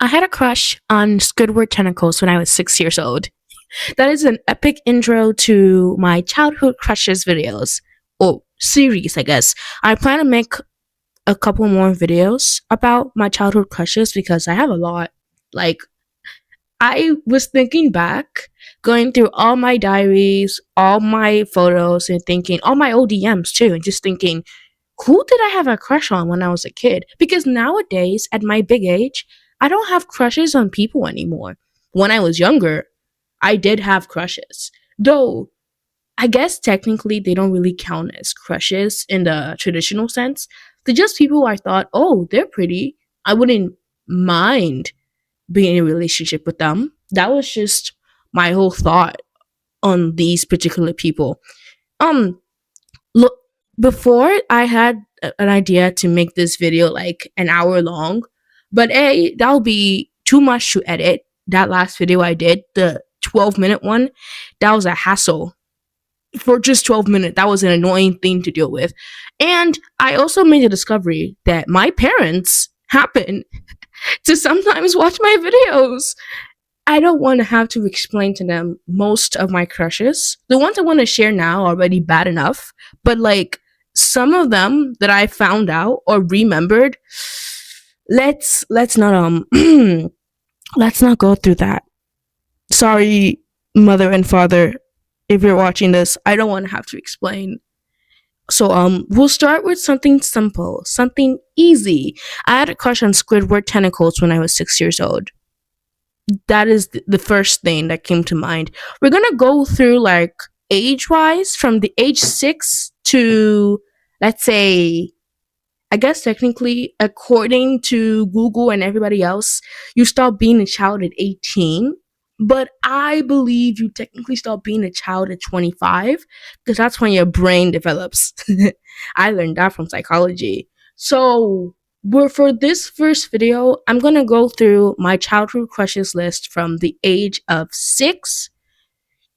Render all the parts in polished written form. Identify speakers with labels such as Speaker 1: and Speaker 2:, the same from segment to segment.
Speaker 1: I had a crush on Squidward tentacles when I was 6 years old. That is an epic intro to my childhood crushes videos. Or series, I guess. I plan to make a couple more videos about my childhood crushes because I have a lot. Like, I was thinking back, going through all my diaries, all my photos, and thinking, all my ODMs too, and just thinking, who did I have a crush on when I was a kid? Because nowadays, at my big age, I don't have crushes on people anymore. When I was younger, I did have crushes. Though, I guess technically they don't really count as crushes in the traditional sense. They're just people I thought, oh, they're pretty. I wouldn't mind being in a relationship with them. That was just my whole thought on these particular people. Um, Look, before I had an idea to make this video like an hour long, but that'll be too much to edit. That last video I did, the 12-minute one, that was a hassle for just 12 minutes. That was an annoying thing to deal with. And I also made a discovery that my parents happen to sometimes watch my videos. I don't want to have to explain to them most of my crushes. The ones I want to share now are already bad enough, but like some of them that I found out or remembered, let's not let's not go through that. Sorry, mother and father, if you're watching this, I don't want to have to explain. So we'll start with something simple, something easy. I had a crush on Squidward tentacles when I was 6 years old. That is the first thing that came to mind. We're gonna go through like age wise from the age 6 to, let's say, I guess technically, according to Google and everybody else, you stop being a child at 18. But I believe you technically stop being a child at 25 because that's when your brain develops. I learned that from psychology. So, for this first video, I'm gonna go through my childhood crushes list from the age of 6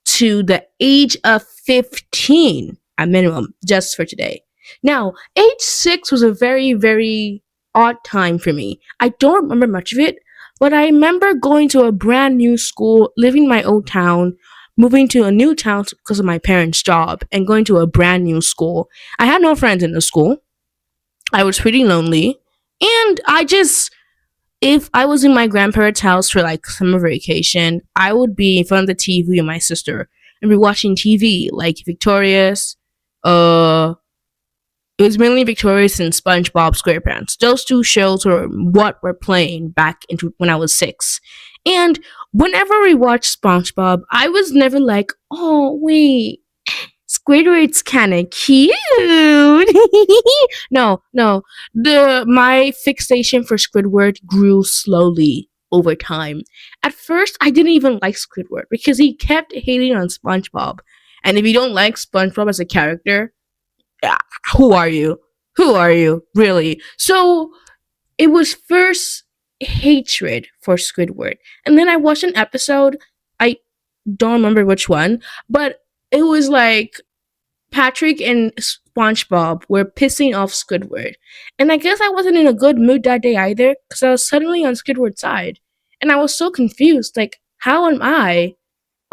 Speaker 1: to the age of 15 at minimum, just for today. Now, age 6 was a very, very odd time for me. I don't remember much of it, but I remember going to a brand new school, leaving my old town, moving to a new town because of my parents' job, and going to a brand new school. I had no friends in the school. I was pretty lonely. And if I was in my grandparents' house for like summer vacation, I would be in front of the TV with my sister and be watching TV, like Victorious, uh, it was mainly Victorious and SpongeBob SquarePants. Those two shows were what were playing back into when I was 6. And whenever we watched SpongeBob, I was never like, oh wait, Squidward's kind of cute. No. My fixation for Squidward grew slowly over time. At first, I didn't even like Squidward because he kept hating on SpongeBob. And if you don't like SpongeBob as a character, yeah, who are you? Who are you? Really? So it was first hatred for Squidward. And then I watched an episode. I don't remember which one, but it was like Patrick and SpongeBob were pissing off Squidward. And I guess I wasn't in a good mood that day either because I was suddenly on Squidward's side. And I was so confused. Like, how am I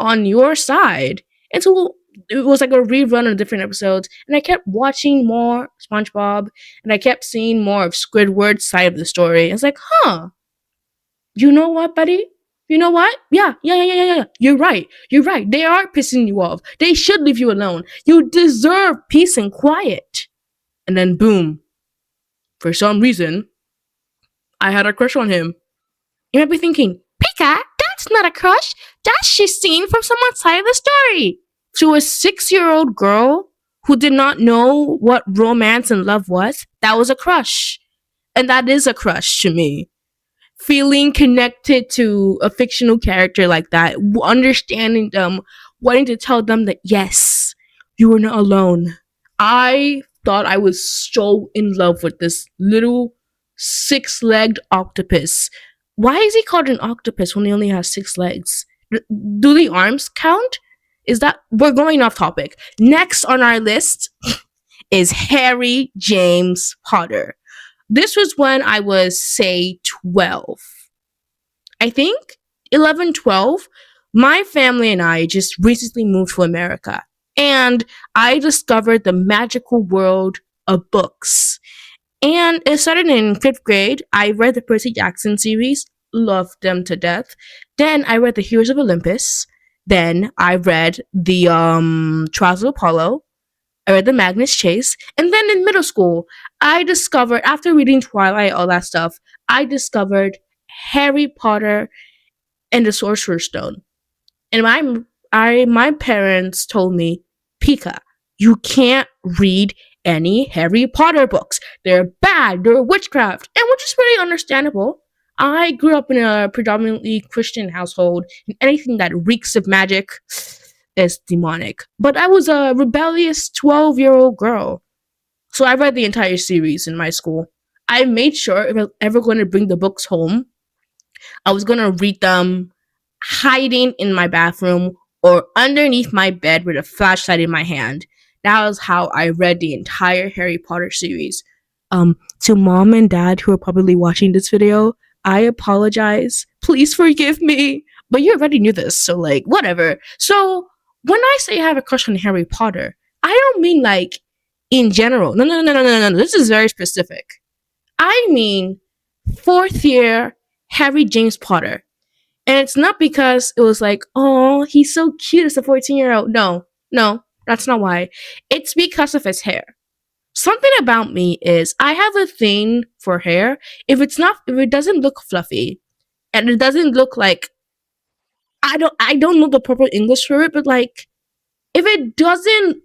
Speaker 1: on your side? And so it was like a rerun of different episodes, and I kept watching more SpongeBob, and I kept seeing more of Squidward's side of the story. It's like, huh, you know what, buddy? You know what? Yeah. You're right. You're right. They are pissing you off. They should leave you alone. You deserve peace and quiet. And then boom, for some reason, I had a crush on him. You might be thinking, Pika, that's not a crush. That's just seen from someone's side of the story. To a 6-year-old girl who did not know what romance and love was, that was a crush. And that is a crush to me. Feeling connected to a fictional character like that, understanding them, wanting to tell them that yes, you are not alone. I thought I was so in love with this little 6-legged octopus. Why is he called an octopus when he only has 6 legs? Do the arms count? Is that we're going off topic? Next on our list is Harry James Potter. This was when I was, say, 12. I think 11, 12. My family and I just recently moved to America. And I discovered the magical world of books. And it started in fifth grade. I read the Percy Jackson series, loved them to death. Then I read the Heroes of Olympus. Then I read the Trials of Apollo. I read the Magnus Chase. And then in middle school, I discovered, after reading Twilight, all that stuff, I discovered Harry Potter and the Sorcerer's Stone. And my parents told me, Pika, you can't read any Harry Potter books. They're bad. They're witchcraft, and which is pretty understandable. I grew up in a predominantly Christian household, and anything that reeks of magic is demonic. But I was a rebellious 12-year-old girl, so I read the entire series in my school. I made sure if I was ever going to bring the books home, I was going to read them hiding in my bathroom or underneath my bed with a flashlight in my hand. That was how I read the entire Harry Potter series. To mom and dad who are probably watching this video, I apologize. Please forgive me. But you already knew this, so like, whatever. So, when I say I have a crush on Harry Potter, I don't mean like in general. No. This is very specific. I mean fourth year Harry James Potter. And it's not because it was like, oh, he's so cute as a 14-year-old. No, that's not why. It's because of his hair. Something about me is I have a thing for hair. If it doesn't look fluffy and it doesn't look like I don't know the proper English for it, but like if it doesn't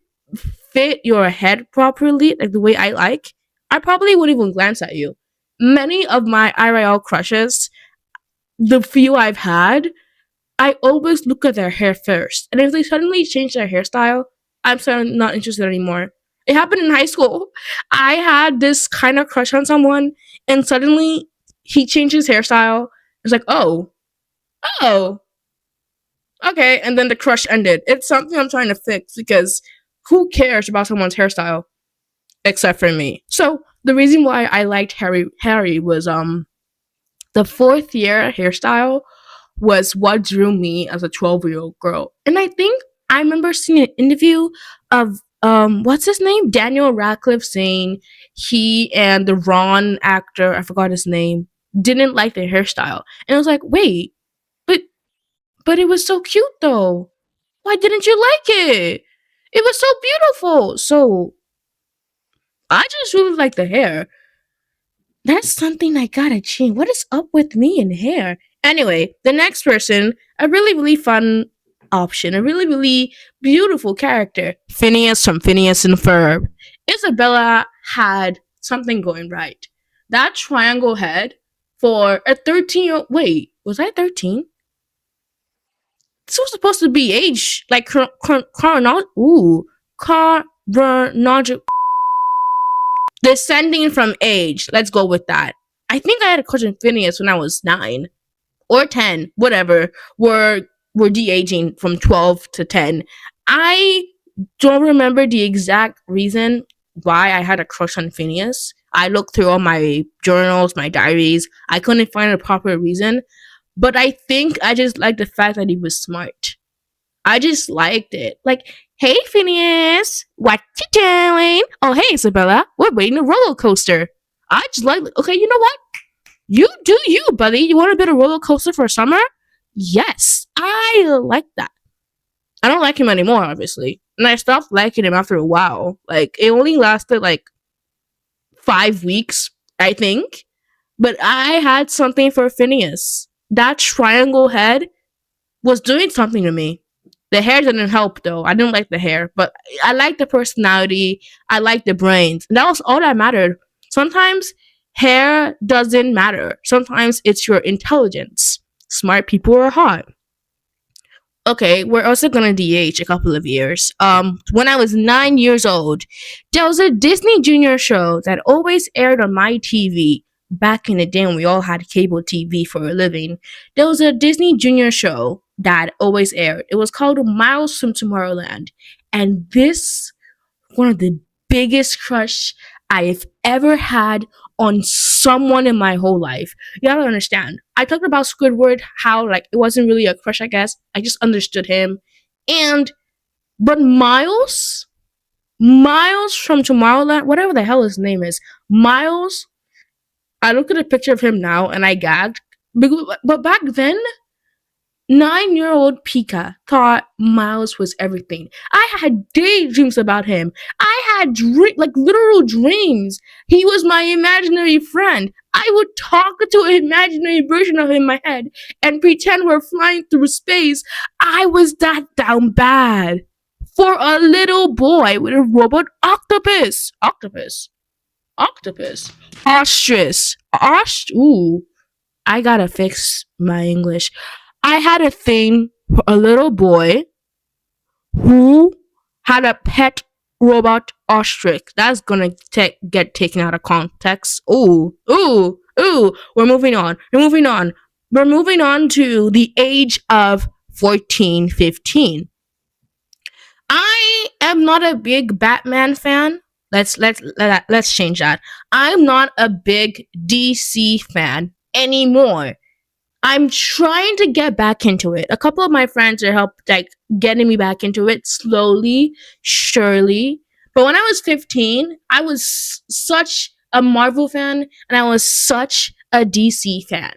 Speaker 1: fit your head properly, like the way I like, I probably wouldn't even glance at you. Many of my IRL crushes, the few I've had, I always look at their hair first. And if they suddenly change their hairstyle, I'm suddenly not interested anymore. It happened in high school. I had this kind of crush on someone, and suddenly he changed his hairstyle. It's like, oh, okay. And then the crush ended. It's something I'm trying to fix because who cares about someone's hairstyle except for me? So the reason why I liked Harry was the fourth year hairstyle was what drew me as a 12-year-old girl. And I think I remember seeing an interview of what's his name? Daniel Radcliffe saying he and the Ron actor, I forgot his name, didn't like the hairstyle. And I was like, wait, but but it was so cute though. Why didn't you like it? It was so beautiful. So I just really like the hair. That's something I gotta change. What is up with me and hair? Anyway, the next person, a really, really fun option, a really, really beautiful character. Phineas from Phineas and Ferb. Isabella had something going right. That triangle head for a 13-year-old. Wait, was I 13? This was supposed to be age, like chronological. Descending from age. Let's go with that. I think I had a crush on Phineas when I was 9 or 10, whatever. We're de-aging from 12 to 10. I don't remember the exact reason why I had a crush on Phineas. I looked through all my journals, my diaries. I couldn't find a proper reason. But I think I just liked the fact that he was smart. I just liked it. Like, hey, Phineas, what you doing? Oh, hey, Isabella, we're waiting a roller coaster. I just like, okay, you know what? You do you, buddy. You want a bit of roller coaster for summer? Yes, I like that. I don't like him anymore, obviously. And I stopped liking him after a while. Like, it only lasted like 5 weeks, I think. But I had something for Phineas. That triangle head was doing something to me. The hair didn't help though. I didn't like the hair, but I liked the personality. I liked the brains. And that was all that mattered. Sometimes hair doesn't matter. Sometimes it's your intelligence. Smart people are hot. Okay, we're also gonna DH a couple of years. When I was 9 years old, there was a Disney Junior show that always aired on my TV back in the day when we all had cable TV for a living. There was a Disney Junior show that always aired. It was called Miles from Tomorrowland. And this one of the biggest crush I've ever had on someone in my whole life. You gotta understand. I talked about Squidward, how like it wasn't really a crush, I guess. I just understood him. And but Miles from Tomorrowland, whatever the hell his name is, Miles, I look at a picture of him now and I gagged. But back then, 9-year-old Pika thought Miles was everything. I had daydreams about him. I had like literal dreams. He was my imaginary friend. I would talk to an imaginary version of him in my head and pretend we're flying through space. I was that down bad. For a little boy with a robot octopus. Octopus. Ostrich. Ooh. I gotta fix my English. I had a thing for a little boy who had a pet robot ostrich. That's gonna get taken out of context. Ooh. We're moving on. We're moving on to the age of 14, 15. I am not a big Batman fan. Let's change that. I'm not a big DC fan anymore. I'm trying to get back into it. A couple of my friends are like getting me back into it slowly, surely. But when I was 15, I was such a Marvel fan and I was such a DC fan.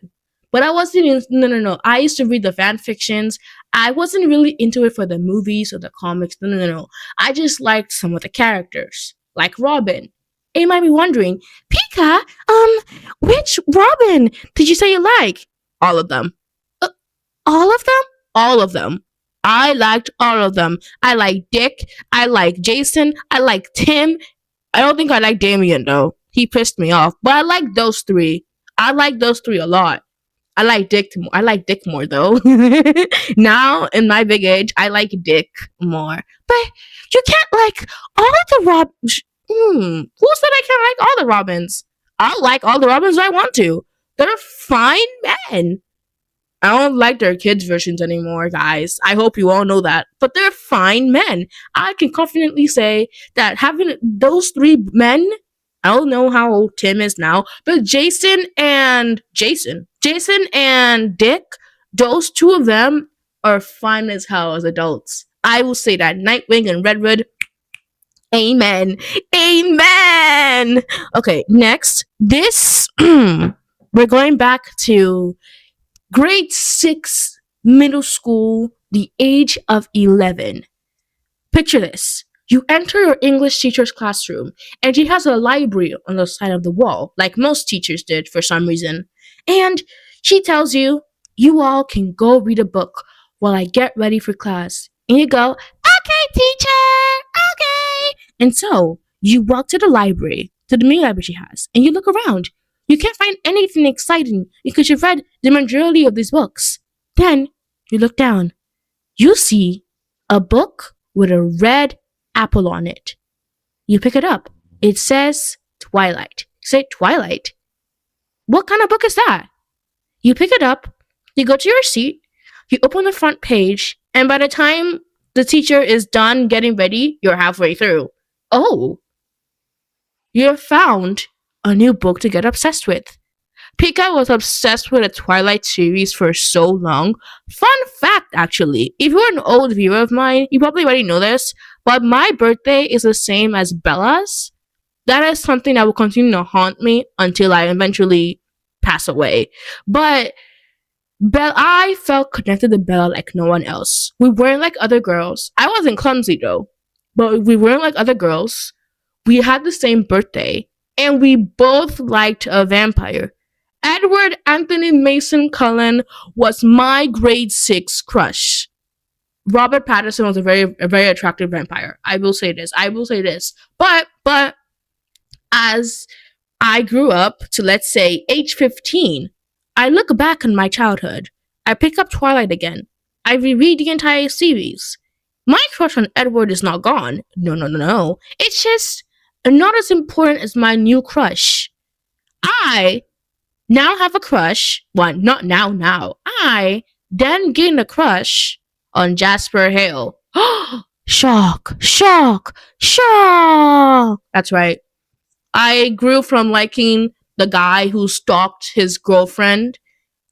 Speaker 1: But I wasn't even, no. I used to read the fan fictions. I wasn't really into it for the movies or the comics. No. I just liked some of the characters, like Robin. And you might be wondering, Pika, which Robin did you say you like? All of them. Uh, all of them? All of them. I liked all of them. I like Dick. I like Jason. I like Tim. I don't think I like Damien though. He pissed me off. But I like those three. I like those three a lot. I like Dick more. I like Dick more though. Now in my big age, I like Dick more. But you can't like all the Who said I can't like all the Robins? I like all the Robins I want to. They're fine men. I don't like their kids' versions anymore, guys. I hope you all know that. But they're fine men. I can confidently say that having those three men, I don't know how old Tim is now, but Jason and Dick, those two of them are fine as hell as adults. I will say that. Nightwing and Redwood, amen. Amen. Okay, next. This, we're going back to grade 6, middle school, the age of 11. Picture this. You enter your English teacher's classroom, and she has a library on the side of the wall, like most teachers did for some reason. And she tells you, you all can go read a book while I get ready for class. And you go, okay, teacher, okay. And so, you walk to the library, to the main library she has, and you look around. You can't find anything exciting because you've read the majority of these books. Then, you look down. You see a book with a red apple on it. You pick it up. It says Twilight. Say Twilight. What kind of book is that? You pick it up, you go to your seat, you open the front page, and by the time the teacher is done getting ready, you're halfway through. Oh, you've found a new book to get obsessed with. Pika was obsessed with the Twilight series for so long. Fun fact, actually, if you're an old viewer of mine, you probably already know this, but my birthday is the same as Bella's. That is something that will continue to haunt me until I eventually pass away. But I felt connected to Bella like no one else. We weren't like other girls. I wasn't clumsy though, but we weren't like other girls. We had the same birthday, and we both liked a vampire. Edward Anthony Mason Cullen was my grade 6 crush. Robert Pattinson was a very attractive vampire. I will say this. But as I grew up to, let's say, age 15, I look back on my childhood. I pick up Twilight again. I reread the entire series. My crush on Edward is not gone. No. It's just not as important as my new crush. I now have a crush. Well, not now. I then gained a crush on Jasper Hale. Shock. That's right. I grew from liking the guy who stalked his girlfriend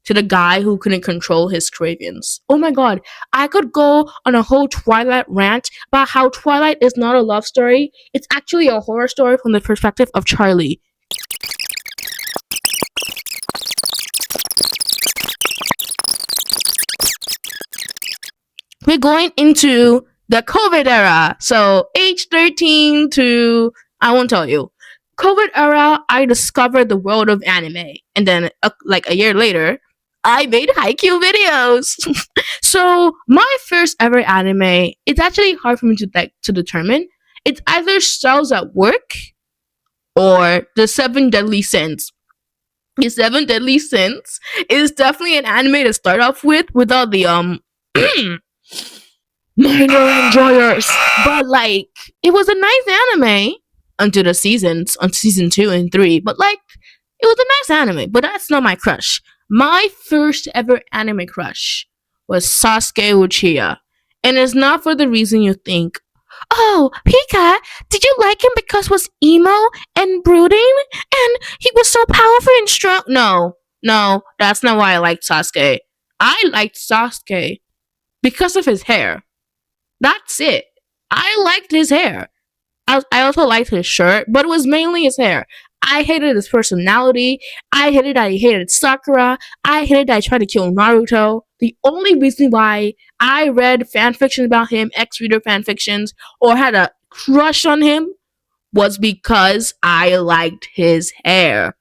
Speaker 1: to the guy who couldn't control his cravings. Oh my god, I could go on a whole Twilight rant about how Twilight is not a love story. It's actually a horror story from the perspective of Charlie. We're going into the COVID era. So, age 13 to, I won't tell you. COVID era, I discovered the world of anime. And then, like a year later, I made Haikyuu videos. So my first ever anime, it's actually hard for me to determine. It's either Cells at Work or The Seven Deadly Sins. The Seven Deadly Sins is definitely an anime to start off with without the minor enjoyers. But like it was a nice anime until the seasons on season 2 and 3. But like it was a nice anime, but that's not my crush. My first ever anime crush was Sasuke Uchiha. And it's not for the reason you think. Oh, Pika, did you like him because he was emo and brooding and he was so powerful and strong? No, that's not why I liked Sasuke. I liked Sasuke because of his hair. That's it. I liked his hair. I also liked his shirt, but it was mainly his hair. I hated his personality. I hated that he hated Sakura. I hated that he tried to kill Naruto. The only reason why I read fan fiction about him, ex-reader fan fictions, or had a crush on him was because I liked his hair.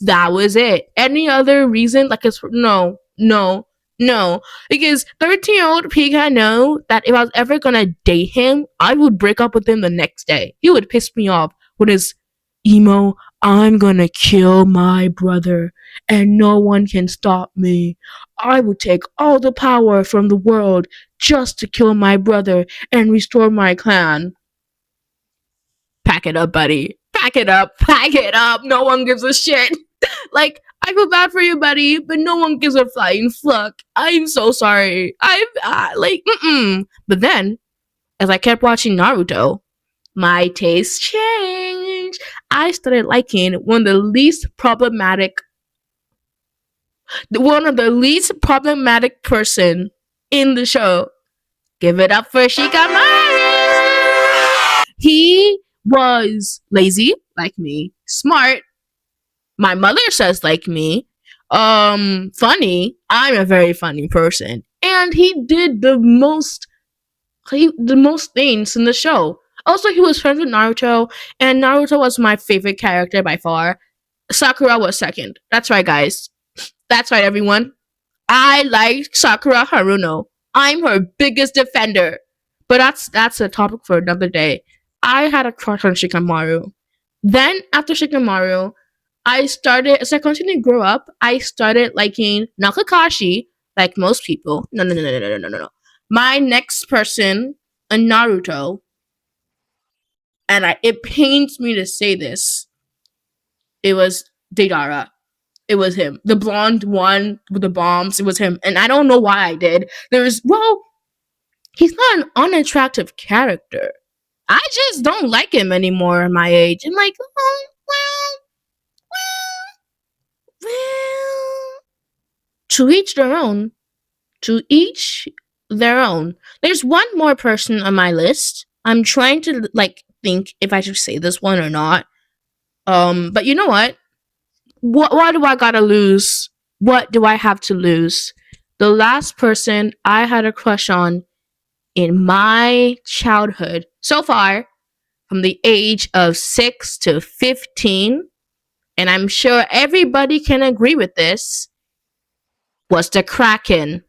Speaker 1: That was it. Any other reason? Like, it's no. Because 13-year-old Pika know that if I was ever gonna date him, I would break up with him the next day. He would piss me off with his emo, I'm gonna kill my brother and no one can stop me. I would take all the power from the world just to kill my brother and restore my clan. Pack it up, buddy. Pack it up. Pack it up. No one gives a shit. Like, I feel bad for you, buddy, but no one gives a flying fuck. I'm so sorry. But then, as I kept watching Naruto, my taste changed. I started liking one of the least problematic person in the show. Give it up for Shikamaru. He was lazy, like me, smart. My mother says like me, funny. I'm a very funny person, and he did the most things in the show. Also, he was friends with Naruto, and Naruto was my favorite character by far. Sakura was second. That's right, guys. That's right, everyone. I like Sakura Haruno. I'm her biggest defender. But that's a topic for another day. I had a crush on Shikamaru. Then, after Shikamaru, as I continued to grow up, I started liking Nakakashi, like most people. No. My next person, a Naruto, and it pains me to say this, it was Deidara. It was him. The blonde one with the bombs, it was him. And I don't know why I did. He's not an unattractive character. I just don't like him anymore at my age. And like, oh, well, to each their own. To each their own. There's one more person on my list. I'm trying to like think if I should say this one or not. But you know what? What do I gotta lose? What do I have to lose? The last person I had a crush on in my childhood so far, from the age of 6 to 15, and I'm sure everybody can agree with this, was the Kraken.